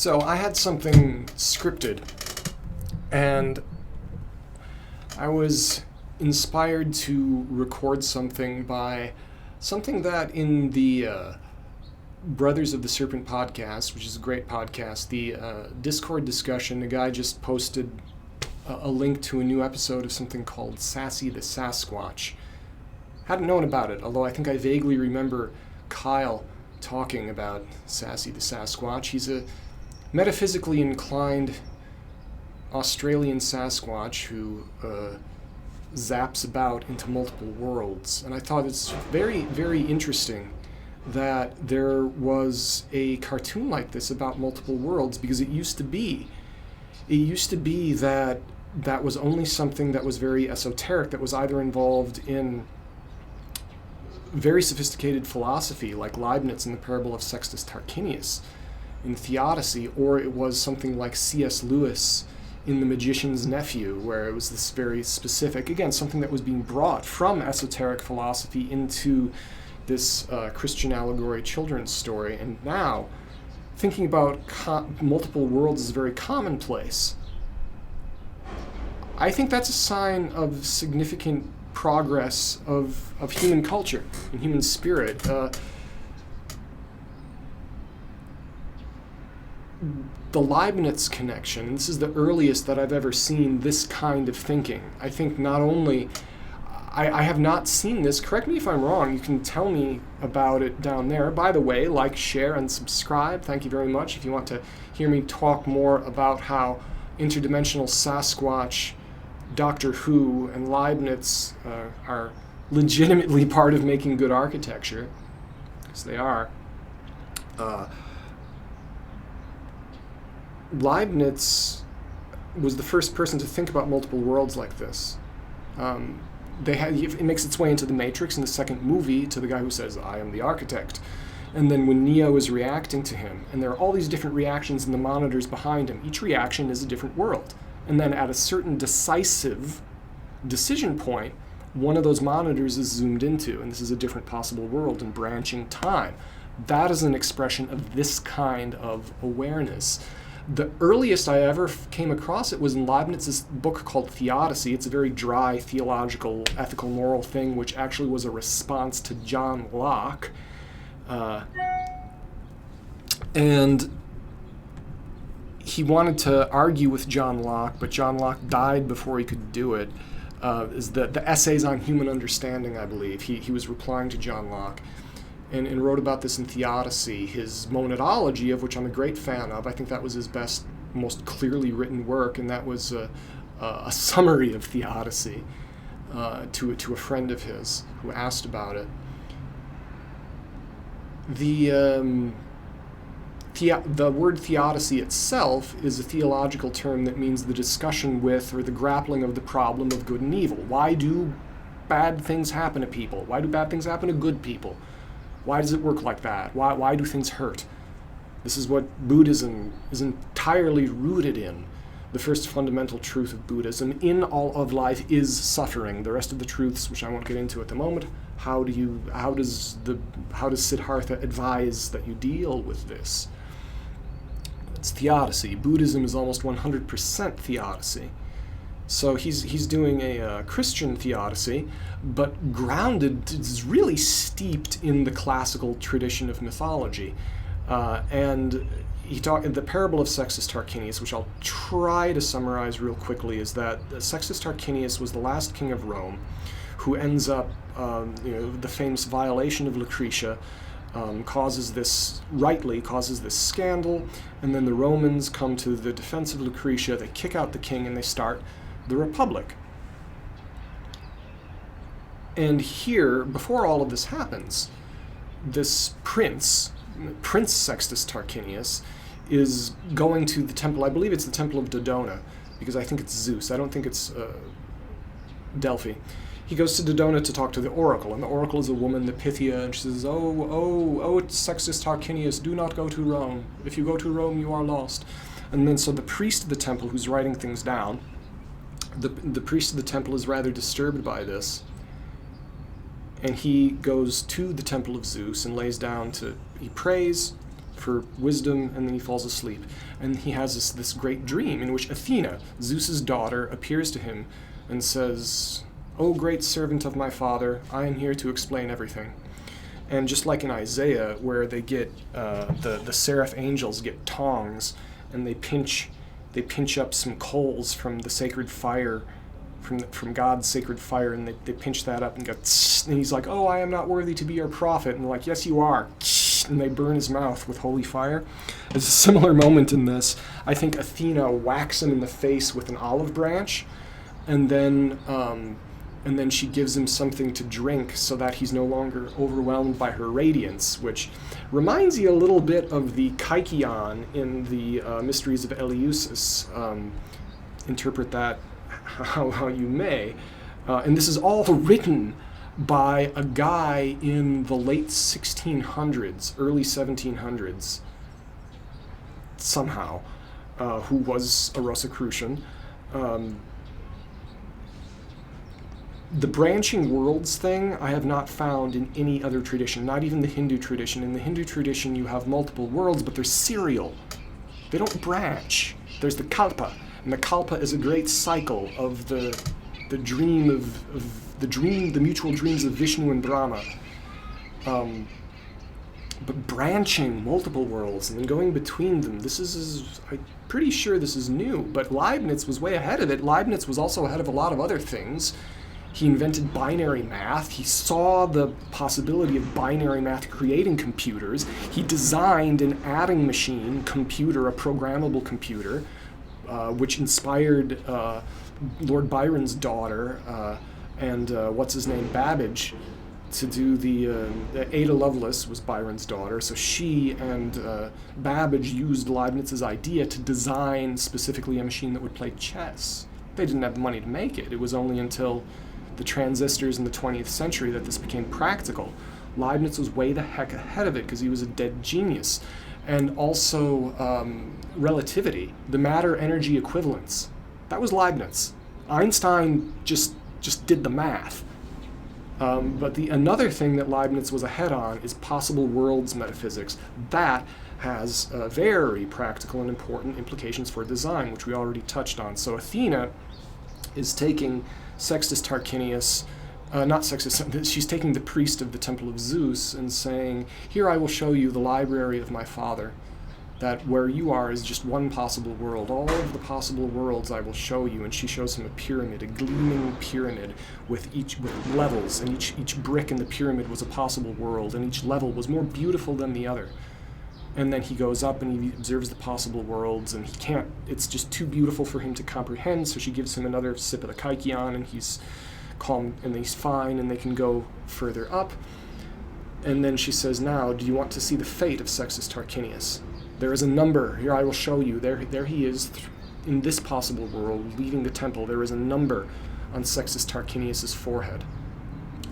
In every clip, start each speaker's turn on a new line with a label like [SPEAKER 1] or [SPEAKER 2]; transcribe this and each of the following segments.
[SPEAKER 1] So I had something scripted, and I was inspired to record something by something that in the Brothers of the Serpent podcast, which is a great podcast, the Discord discussion, a guy just posted a link to a new episode of something called Sassy the Sasquatch. Hadn't known about it, although I think I vaguely remember Kyle talking about Sassy the Sasquatch. He's a metaphysically inclined Australian Sasquatch who zaps about into multiple worlds. And I thought it's very, very interesting that there was a cartoon like this about multiple worlds, because it used to be that that was only something that was very esoteric, that was either involved in very sophisticated philosophy like Leibniz in the parable of Sextus Tarquinius in theodicy, or it was something like C.S. Lewis in The Magician's Nephew, where it was this very specific, again, something that was being brought from esoteric philosophy into this Christian allegory children's story. And now, thinking about multiple worlds is very commonplace. I think that's a sign of significant progress of human culture and human spirit. The Leibniz connection, this is the earliest that I've ever seen this kind of thinking. I think not only, I have not seen this, correct me if I'm wrong, you can tell me about it down there. By the way, like, share, and subscribe. Thank you very much. If you want to hear me talk more about how interdimensional Sasquatch, Doctor Who, and Leibniz are legitimately part of making good architecture, because they are. Leibniz was the first person to think about multiple worlds like this. It makes its way into the Matrix in the second movie, to the guy who says, "I am the architect." And then when Neo is reacting to him, and there are all these different reactions in the monitors behind him, each reaction is a different world. And then at a certain decisive decision point, one of those monitors is zoomed into, and this is a different possible world in branching time. That is an expression of this kind of awareness. The earliest I ever came across it was in Leibniz's book called Theodicy. It's a very dry theological, ethical, moral thing, which actually was a response to John Locke. And he wanted to argue with John Locke, but John Locke died before he could do it. Is the Essays on Human Understanding, I believe. He was replying to John Locke. And wrote about this in Theodicy, his monadology, of which I'm a great fan of. I think that was his best, most clearly written work, and that was a summary of Theodicy to a friend of his who asked about it. The word theodicy itself is a theological term that means the discussion with, or the grappling of, the problem of good and evil. Why do bad things happen to people? Why do bad things happen to good people? Why does it work like that? Why do things hurt? This is what Buddhism is entirely rooted in. The first fundamental truth of Buddhism in all of life is suffering. The rest of the truths, which I won't get into at the moment, how does Siddhartha advise that you deal with this? It's theodicy. Buddhism is almost 100% theodicy. So he's doing a Christian theodicy, but grounded, is really steeped in the classical tradition of mythology. And he talked in the parable of Sextus Tarquinius, which I'll try to summarize real quickly, is that Sextus Tarquinius was the last king of Rome, who ends up, the famous violation of Lucretia, causes this scandal, and then the Romans come to the defense of Lucretia, they kick out the king, and they start the Republic. And here, before all of this happens, this prince Sextus Tarquinius, is going to the temple, I believe it's the temple of Dodona, because I think it's Zeus, I don't think it's Delphi. He goes to Dodona to talk to the oracle, and the oracle is a woman, the Pythia, and she says, oh, Sextus Tarquinius, do not go to Rome. If you go to Rome, you are lost. And then so the priest of the temple, who's writing things down, the priest of the temple is rather disturbed by this, and he goes to the temple of Zeus and lays down he prays, for wisdom, and then he falls asleep. And he has this great dream in which Athena, Zeus's daughter, appears to him and says, "O great servant of my father, I am here to explain everything." And just like in Isaiah, where they get the seraph angels get tongs, and they pinch up some coals from the sacred fire, from God's sacred fire, and they pinch that up and go, tss, and he's like, "Oh, I am not worthy to be your prophet." And they're like, "Yes, you are." And they burn his mouth with holy fire. There's a similar moment in this. I think Athena whacks him in the face with an olive branch, and then she gives him something to drink so that he's no longer overwhelmed by her radiance, which reminds you a little bit of the Kykeon in the Mysteries of Eleusis. Interpret that how you may. And this is all written by a guy in the late 1600s, early 1700s, somehow, who was a Rosicrucian. The branching worlds thing I have not found in any other tradition, not even the Hindu tradition. In the Hindu tradition, you have multiple worlds, but they're serial. They don't branch. There's the kalpa, and the kalpa is a great cycle of the dream the mutual dreams of Vishnu and Brahma. But branching multiple worlds and then going between them, I'm pretty sure this is new, but Leibniz was way ahead of it. Leibniz was also ahead of a lot of other things. He invented binary math. He saw the possibility of binary math creating computers. He designed an adding machine computer, a programmable computer, which inspired Lord Byron's daughter and what's his name, Babbage, to do the Ada Lovelace was Byron's daughter. So she and Babbage used Leibniz's idea to design specifically a machine that would play chess. They didn't have the money to make it. It was only until the transistors in the 20th century that this became practical. Leibniz was way the heck ahead of it because he was a dead genius. And also relativity, the matter-energy equivalence. That was Leibniz. Einstein just did the math. But another thing that Leibniz was ahead on is possible worlds metaphysics. That has very practical and important implications for design, which we already touched on. So Athena is taking Sextus Tarquinius, not Sextus, she's taking the priest of the Temple of Zeus and saying, "Here I will show you the library of my father, that where you are is just one possible world. All of the possible worlds I will show you." And she shows him a pyramid, a gleaming pyramid with levels, and each brick in the pyramid was a possible world, and each level was more beautiful than the other. And then he goes up and he observes the possible worlds, and it's just too beautiful for him to comprehend, so she gives him another sip of the Kykeon, and he's calm, and he's fine, and they can go further up. And then she says, "Now, do you want to see the fate of Sextus Tarquinius? There is a number, here I will show you, there he is in this possible world, leaving the temple. There is a number on Sextus Tarquinius' forehead.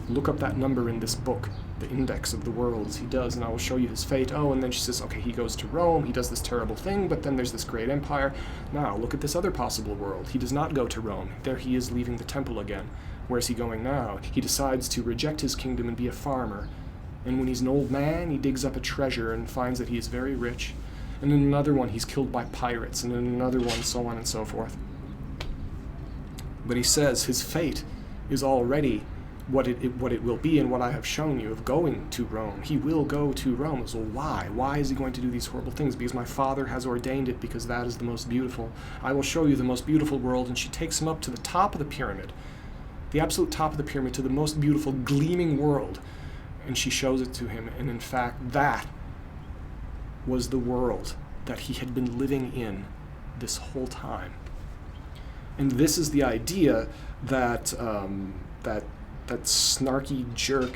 [SPEAKER 1] Look up that number in this book, the index of the worlds." He does, and I will show you his fate. Oh, and then she says, okay, he goes to Rome, he does this terrible thing, but then there's this great empire. Now, look at this other possible world. He does not go to Rome. There he is leaving the temple again. Where's he going now? He decides to reject his kingdom and be a farmer. And when he's an old man, he digs up a treasure and finds that he is very rich. And in another one, he's killed by pirates, and in another one, so on and so forth. But he says his fate is already what it will be, and what I have shown you of going to Rome. He will go to Rome. So why? Why is he going to do these horrible things? Because my father has ordained it, because that is the most beautiful. I will show you the most beautiful world. And she takes him up to the top of the pyramid, the absolute top of the pyramid, to the most beautiful, gleaming world. And she shows it to him. And in fact, that was the world that he had been living in this whole time. And this is the idea that that snarky jerk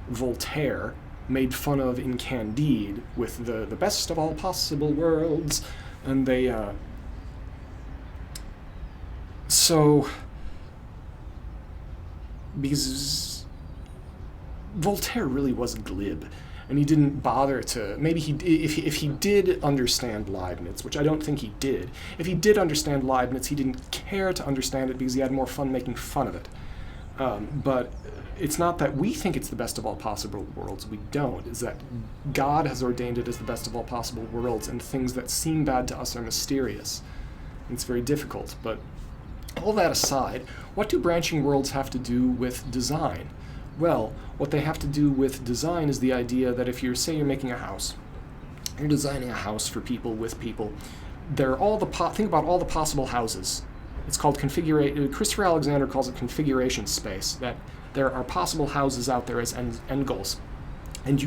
[SPEAKER 1] Voltaire made fun of in Candide with the best of all possible worlds. And they because Voltaire really was glib, and he didn't bother to, maybe if he did understand Leibniz, which I don't think he did, if he did understand Leibniz, he didn't care to understand it because he had more fun making fun of it. But it's not that we think it's the best of all possible worlds. We don't. Is that God has ordained it as the best of all possible worlds, and things that seem bad to us are mysterious. And it's very difficult. But all that aside, what do branching worlds have to do with design? Well, what they have to do with design is the idea that if you're, say you're making a house, you're designing a house for people with people, think about all the possible houses. It's called Christopher Alexander calls it configuration space, that there are possible houses out there as end goals. And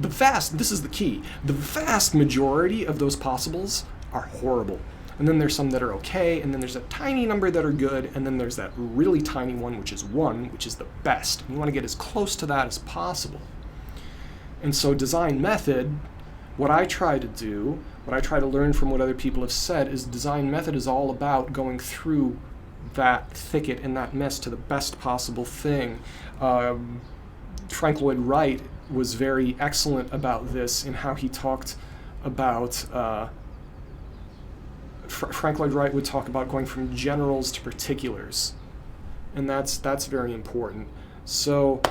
[SPEAKER 1] this is the key, the vast majority of those possibles are horrible. And then there's some that are okay, and then there's a tiny number that are good, and then there's that really tiny one, which is 1, which is the best. And you want to get as close to that as possible. And so design method, what I try to learn from what other people have said, is design method is all about going through that thicket and that mess to the best possible thing. Frank Lloyd Wright was very excellent about this in how he talked about Frank Lloyd Wright would talk about going from generals to particulars, and that's very important. So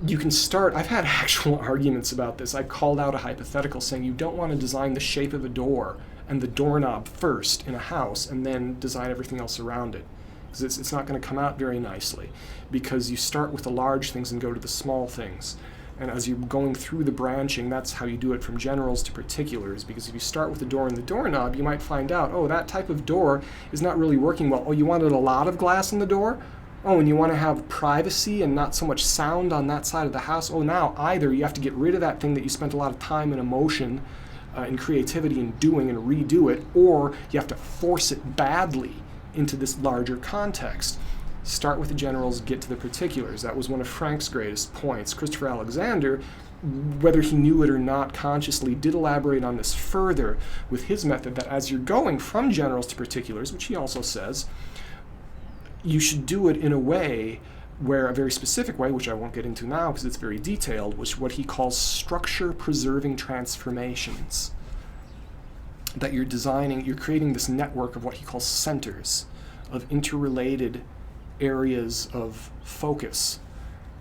[SPEAKER 1] you can start, I've had actual arguments about this. I called out a hypothetical saying you don't want to design the shape of a door and the doorknob first in a house and then design everything else around it, because it's not going to come out very nicely, because you start with the large things and go to the small things. And as you're going through the branching, that's how you do it from generals to particulars, because if you start with the door and the doorknob, you might find out, oh, that type of door is not really working well. Oh, you wanted a lot of glass in the door? Oh, and you want to have privacy and not so much sound on that side of the house? Oh, now either you have to get rid of that thing that you spent a lot of time and emotion and creativity in doing and redo it, or you have to force it badly into this larger context. Start with the generals, get to the particulars. That was one of Frank's greatest points. Christopher Alexander, whether he knew it or not consciously, did elaborate on this further with his method, that as you're going from generals to particulars, which he also says, you should do it in a way where, a very specific way, which I won't get into now because it's very detailed, which what he calls structure-preserving transformations. That you're creating this network of what he calls centers, of interrelated areas of focus.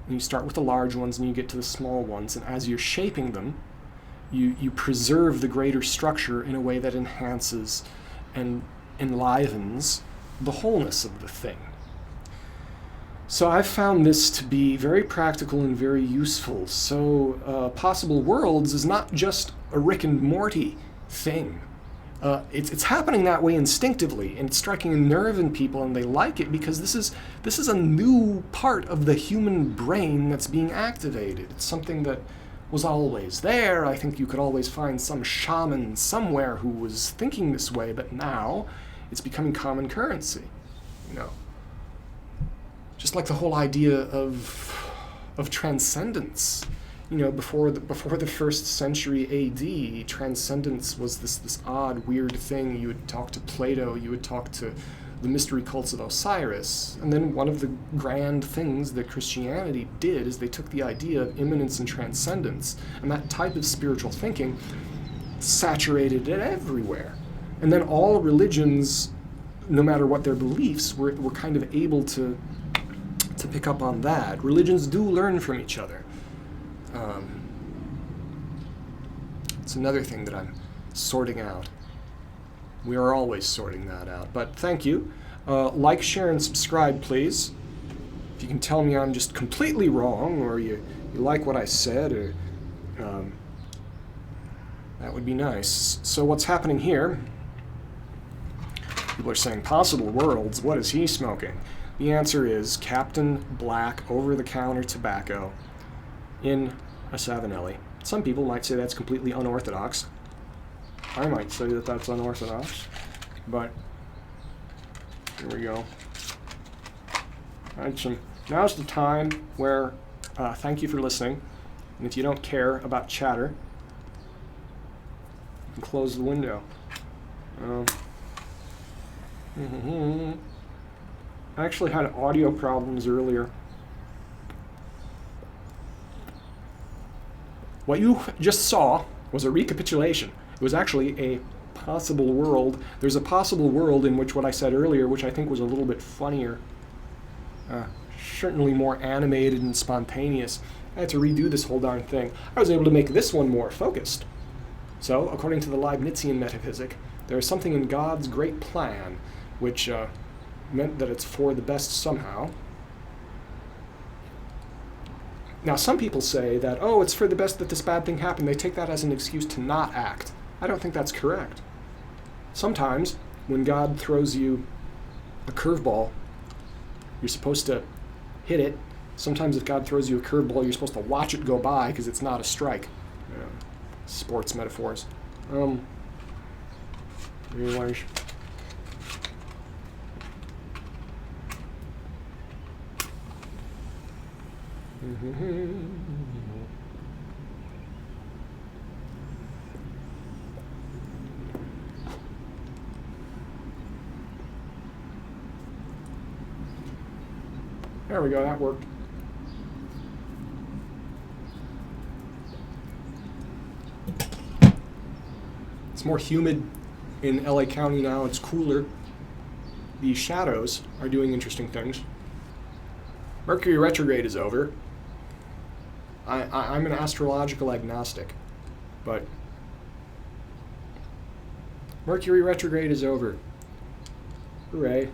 [SPEAKER 1] And you start with the large ones and you get to the small ones, and as you're shaping them, you preserve the greater structure in a way that enhances and enlivens the wholeness of the thing. So I've found this to be very practical and very useful. So Possible Worlds is not just a Rick and Morty thing. It's happening that way instinctively, and it's striking a nerve in people, and they like it because this is a new part of the human brain that's being activated. It's something that was always there. I think you could always find some shaman somewhere who was thinking this way, but now it's becoming common currency. Just like the whole idea of transcendence. Before the 1st century AD, transcendence was this odd, weird thing. You would talk to Plato, you would talk to the mystery cults of Osiris, and then one of the grand things that Christianity did is they took the idea of immanence and transcendence, and that type of spiritual thinking saturated it everywhere. And then all religions, no matter what their beliefs, were kind of able to pick up on that. Religions do learn from each other. It's another thing that I'm sorting out. We are always sorting that out. But thank you. Like, share, and subscribe, please. If you can tell me I'm just completely wrong, or you like what I said, or that would be nice. So what's happening here? People are saying, Possible Worlds, what is he smoking? The answer is Captain Black over-the-counter tobacco in a Savinelli. Some people might say that's completely unorthodox. I might say that that's unorthodox, but here we go. Now's the time where, thank you for listening, and if you don't care about chatter, you can close the window. I actually had audio problems earlier. What you just saw was a recapitulation. It was actually a possible world. There's a possible world in which what I said earlier, which I think was a little bit funnier, certainly more animated and spontaneous. I had to redo this whole darn thing. I was able to make this one more focused. So, according to the Leibnizian metaphysic, there is something in God's great plan which meant that it's for the best somehow. Now, some people say that, oh, it's for the best that this bad thing happened. They take that as an excuse to not act. I don't think that's correct. Sometimes, when God throws you a curveball, you're supposed to hit it. Sometimes if God throws you a curveball, you're supposed to watch it go by because it's not a strike. Yeah. Sports metaphors. Anyways. There we go, that worked. It's more humid in LA County now, it's cooler. The shadows are doing interesting things. Mercury retrograde is over. I'm an astrological agnostic, but Mercury retrograde is over. Hooray.